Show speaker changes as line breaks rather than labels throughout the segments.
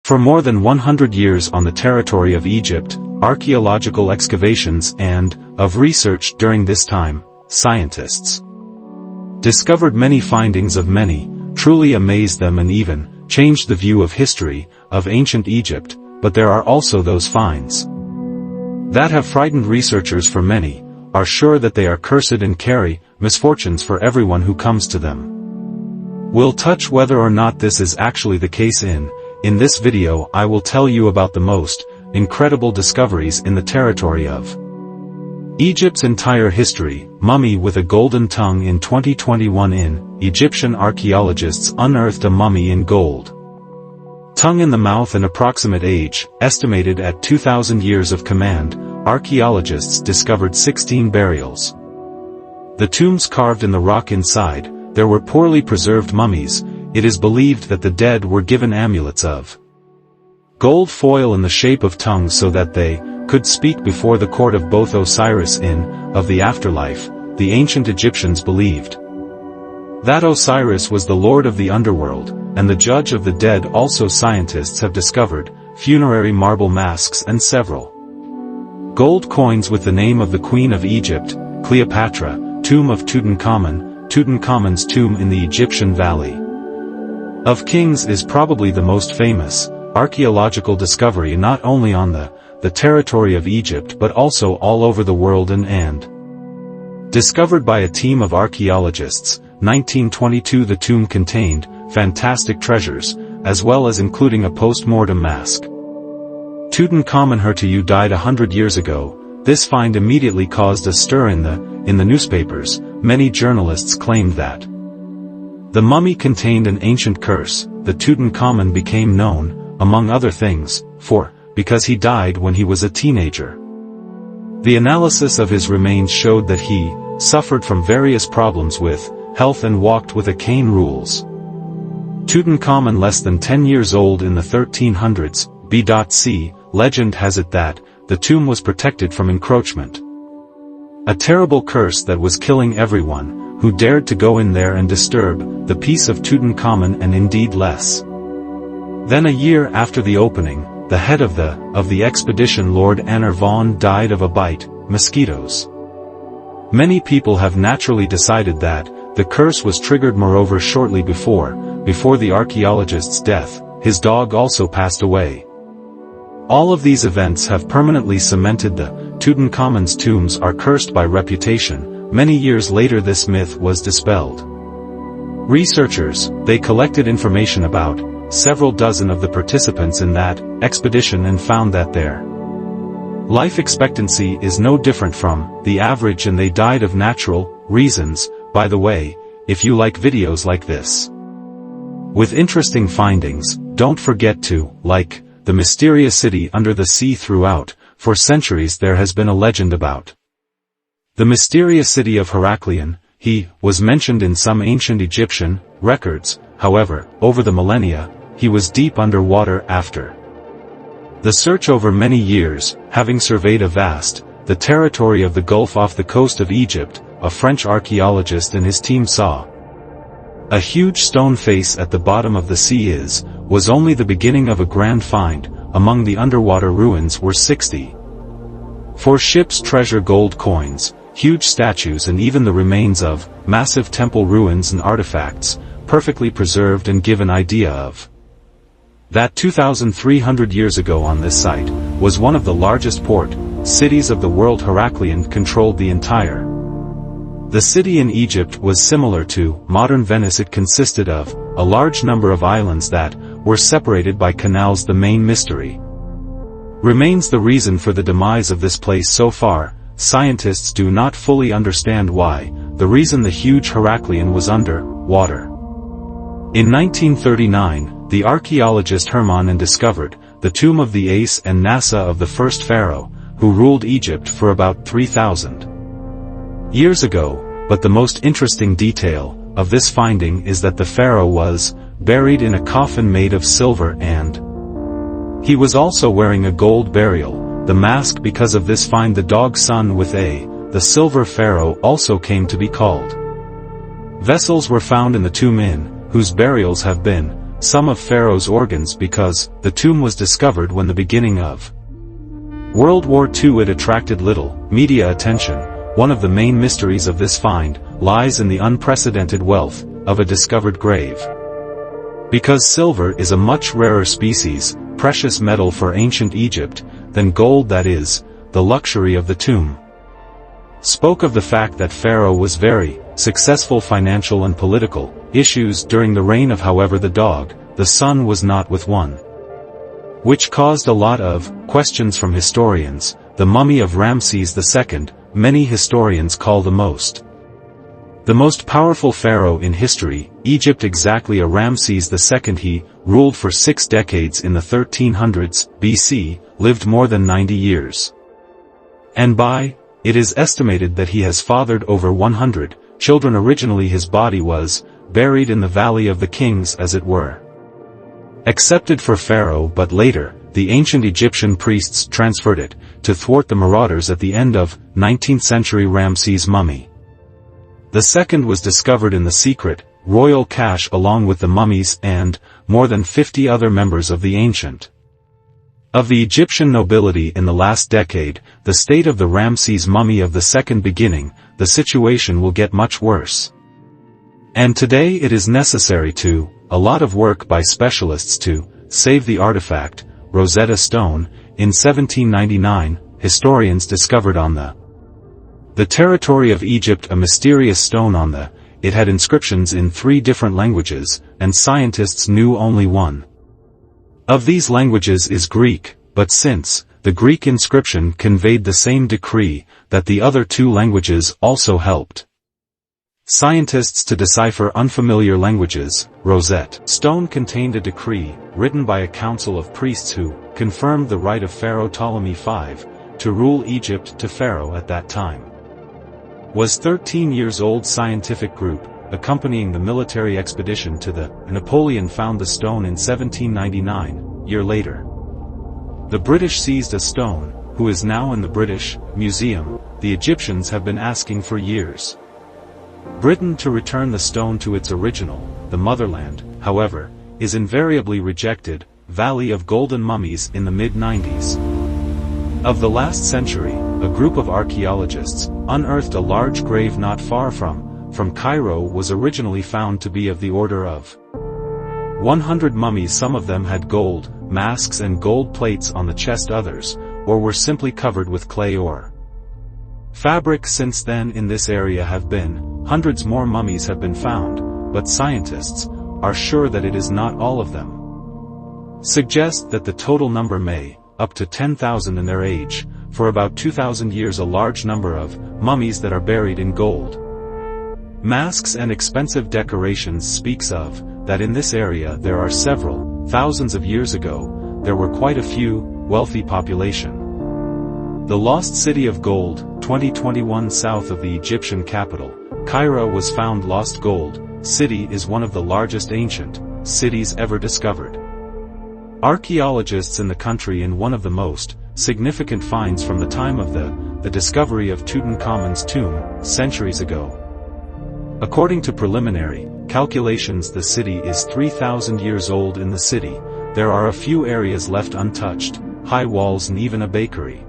For more than 100 years on the territory of Egypt, archaeological excavations and, of research during this time, scientists discovered many findings of many, truly amazed them and even changed the view of history, of ancient Egypt, but there are also those finds that have frightened researchers for many, are sure that they are cursed and carry misfortunes for everyone who comes to them. We'll touch whether or not this is actually the case in this video I will tell you about the most incredible discoveries in the territory of Egypt's entire history. Mummy with a golden tongue. In 2021 Egyptian archaeologists unearthed a mummy in gold tongue in the mouth and approximate age, estimated at 2,000 years of command. Archaeologists discovered 16 burials. The tombs carved in the rock inside, there were poorly preserved mummies. It is believed that the dead were given amulets of gold foil in the shape of tongues so that they could speak before the court of both Osiris of the afterlife. The ancient Egyptians believed that Osiris was the lord of the underworld, and the judge of the dead. Also scientists have discovered funerary marble masks and several gold coins with the name of the Queen of Egypt, Cleopatra. Tomb of Tutankhamun. Tutankhamun's tomb in the Egyptian Valley of Kings is probably the most famous archaeological discovery not only on the territory of Egypt but also all over the world and discovered by a team of archaeologists. 1922 The tomb contained fantastic treasures, as well as including a post-mortem mask. Tutankhamun Hertu died 100 years ago. This find immediately caused a stir in the newspapers. Many journalists claimed that the mummy contained an ancient curse. The Tutankhamun became known, among other things, because he died when he was a teenager. The analysis of his remains showed that he suffered from various problems with health and walked with a cane. Rules. Tutankhamun less than 10 years old in the 1300s. B.C. Legend has it that the tomb was protected from encroachment. A terrible curse that was killing everyone who dared to go in there and disturb the peace of Tutankhamun, and indeed less than a year after the opening, the head of the expedition, Lord Anervon, died of a bite, mosquitoes. Many people have naturally decided that the curse was triggered. Moreover, shortly before the archaeologist's death, his dog also passed away. All of these events have permanently cemented the Tutankhamun's tombs are cursed by reputation. Many years later this myth was dispelled. Researchers, they collected information about several dozen of the participants in that expedition and found that their life expectancy is no different from the average, and they died of natural reasons. By the way, if you like videos like this with interesting findings, don't forget to like the mysterious city under the sea. Throughout, for centuries there has been a legend about the mysterious city of Heracleion. He was mentioned in some ancient Egyptian records. However, over the millennia, he was deep underwater. After the search over many years, having surveyed the territory of the Gulf off the coast of Egypt, a French archaeologist and his team saw a huge stone face at the bottom of the sea. Was only the beginning of a grand find. Among the underwater ruins were 64 ships' treasure, gold coins, huge statues, and even the remains of massive temple ruins and artifacts, perfectly preserved, and give an idea of that 2,300 years ago on this site was one of the largest port cities of the world. Heracleion controlled the entire the city in Egypt was similar to modern Venice. It consisted of a large number of islands that were separated by canals. The main mystery remains the reason for the demise of this place. So far, scientists do not fully understand why. The reason the huge Heracleion was under water. In 1939, the archaeologist Hermann discovered the tomb of the Ace and Nasa of the first pharaoh, who ruled Egypt for about 3,000 years ago. But the most interesting detail of this finding is that the pharaoh was buried in a coffin made of silver, and he was also wearing a gold burial, the mask. Because of this find, the dog son with the silver pharaoh also came to be called. Vessels were found in the tomb whose burials have been some of Pharaoh's organs because the tomb was discovered when the beginning of World War II. It attracted little media attention. One of the main mysteries of this find lies in the unprecedented wealth of a discovered grave. Because silver is a much rarer species, precious metal for ancient Egypt, than gold, that is, the luxury of the tomb spoke of the fact that Pharaoh was very successful financial and political issues during the reign of, however, the dog, the son was not with one, which caused a lot of questions from historians. The mummy of Ramses II, many historians call the most powerful pharaoh in history, Egypt, exactly a Ramses II. He ruled for 6 decades in the 1300s BC, lived more than 90 years. And it is estimated that he has fathered over 100 children. Originally his body was buried in the Valley of the Kings, as it were, accepted for Pharaoh, but later, the ancient Egyptian priests transferred it to thwart the marauders. At the end of 19th century, Ramses' mummy the second was discovered in the secret royal cache along with the mummies and more than 50 other members of the Egyptian nobility. In the last decade, the state of the Ramses mummy of the second beginning, the situation will get much worse. And today it is necessary a lot of work by specialists to save the artifact. Rosetta Stone, in 1799, historians discovered on the territory of Egypt a mysterious stone. It had inscriptions in 3 different languages, and scientists knew only one of these languages is Greek, but since the Greek inscription conveyed the same decree, that the other 2 languages also helped scientists to decipher unfamiliar languages. Rosetta Stone contained a decree, written by a council of priests who confirmed the right of Pharaoh Ptolemy V to rule Egypt. To Pharaoh at that time was 13 years old. Scientific group accompanying the military expedition to the Napoleon found the stone in 1799. Year later, the British seized a stone, who is now in the British Museum. The Egyptians have been asking for years Britain to return the stone to its original, the motherland, however, is invariably rejected. Valley of Golden Mummies. In the mid-90s of the last century, a group of archaeologists unearthed a large grave not far from Cairo. Was originally found to be of the order of 100 mummies. Some of them had gold masks and gold plates on the chest, others were simply covered with clay or fabric. Since then in this area have been hundreds more mummies have been found, but scientists are sure that it is not all of them. Suggest that the total number may up to 10,000 in their age. For about 2,000 years a large number of mummies that are buried in gold masks and expensive decorations speaks of that in this area there are several thousands of years ago, there were quite a few wealthy population. The Lost City of Gold, 2021. South of the Egyptian capital, Cairo, was found lost gold city is one of the largest ancient cities ever discovered. Archaeologists in the country in one of the most significant finds from the time of the discovery of Tutankhamun's tomb, centuries ago. According to preliminary calculations, the city is 3,000 years old. In the city, there are a few areas left untouched, high walls and even a bakery.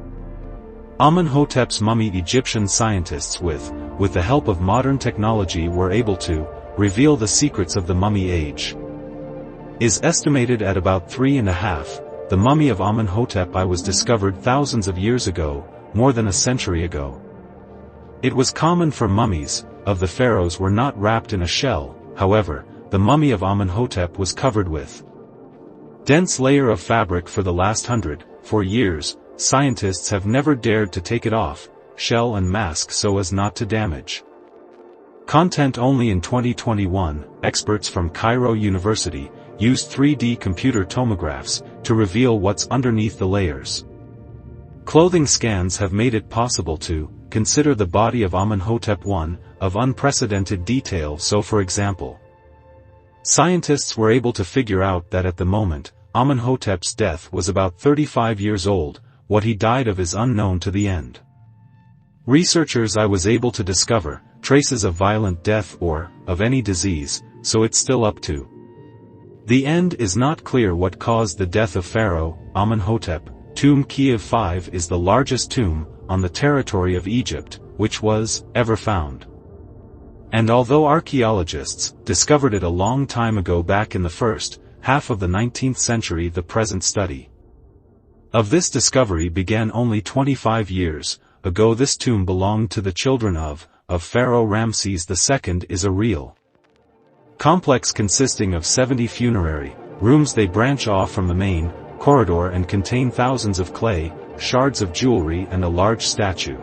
Amenhotep's mummy. Egyptian scientists with the help of modern technology were able to reveal the secrets of the mummy. Age is estimated at about 3.5. The mummy of Amenhotep I was discovered thousands of years ago, more than a century ago. It was common for mummies of the pharaohs were not wrapped in a shell. However, the mummy of Amenhotep was covered with dense layer of fabric. For the last 104 years, scientists have never dared to take it off, shell and mask, so as not to damage content. Only in 2021, experts from Cairo University used 3D computer tomographs to reveal what's underneath the layers. Clothing scans have made it possible to consider the body of Amenhotep I of unprecedented detail. So for example, scientists were able to figure out that at the moment Amenhotep's death was about 35 years old. What he died of is unknown to the end. Researchers I was able to discover traces of violent death or of any disease, so it's still up to The end is not clear what caused the death of Pharaoh Amenhotep. Tomb Kiev 5 is the largest tomb on the territory of Egypt, which was ever found. And although archaeologists discovered it a long time ago back in the first half of the 19th century, the present study of this discovery began only 25 years ago. This tomb belonged to the children of Pharaoh Ramses II. Is a real complex consisting of 70 funerary rooms. They branch off from the main corridor and contain thousands of clay shards of jewelry and a large statue.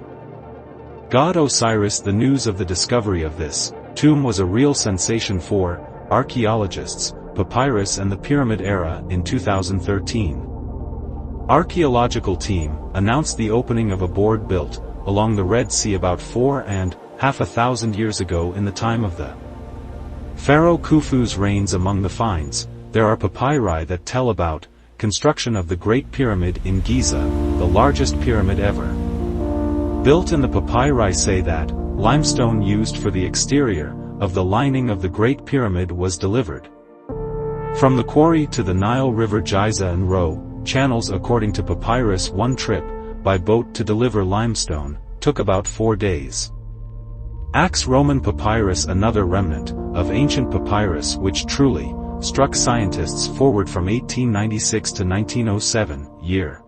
God Osiris. The news of the discovery of this tomb was a real sensation for archaeologists, papyrus and the Pyramid era. In 2013, archaeological team announced the opening of a board built along the Red Sea about 4,500 years ago in the time of the Pharaoh Khufu's reigns. Among the finds, there are papyri that tell about construction of the Great Pyramid in Giza, the largest pyramid ever built, and the papyri say that limestone used for the exterior of the lining of the Great Pyramid was delivered from the quarry to the Nile River Giza and Ro channels. According to papyrus, one trip by boat to deliver limestone took about 4 days. Acts Roman papyrus, another remnant of ancient papyrus which truly struck scientists forward from 1896 to 1907 year.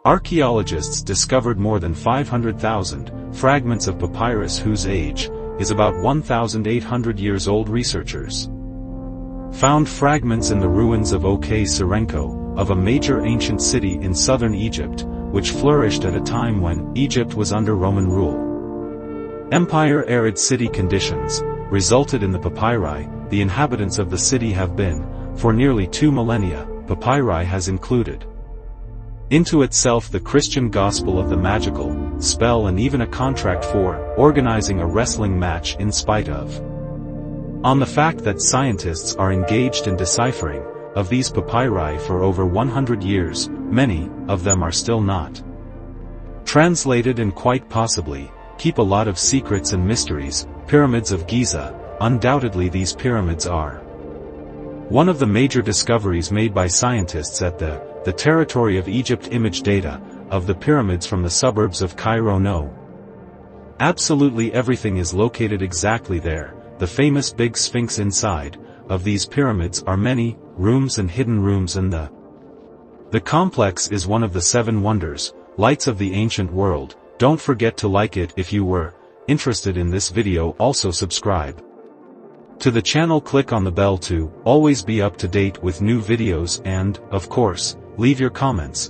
Archaeologists discovered more than 500,000 fragments of papyrus whose age is about 1,800 years old. Researchers found fragments in the ruins of Ok Serenko, of a major ancient city in southern Egypt, which flourished at a time when Egypt was under Roman rule. Empire arid city conditions resulted in the papyri. The inhabitants of the city have been, for nearly 2 millennia, papyri has included into itself the Christian gospel of the magical spell and even a contract for organizing a wrestling match, in spite of on the fact that scientists are engaged in deciphering of these papyri for over 100 years, many of them are still not translated and quite possibly keep a lot of secrets and mysteries. Pyramids of Giza. Undoubtedly these pyramids are one of the major discoveries made by scientists at the territory of Egypt. Image data of the pyramids from the suburbs of Cairo. No, absolutely everything is located exactly there. The famous Big Sphinx. Inside of these pyramids are many rooms and hidden rooms, and the complex is one of the 7 wonders, lights of the ancient world. Don't forget to like it if you were interested in this video. Also subscribe to the channel, click on the bell to always be up to date with new videos, and, of course, leave your comments.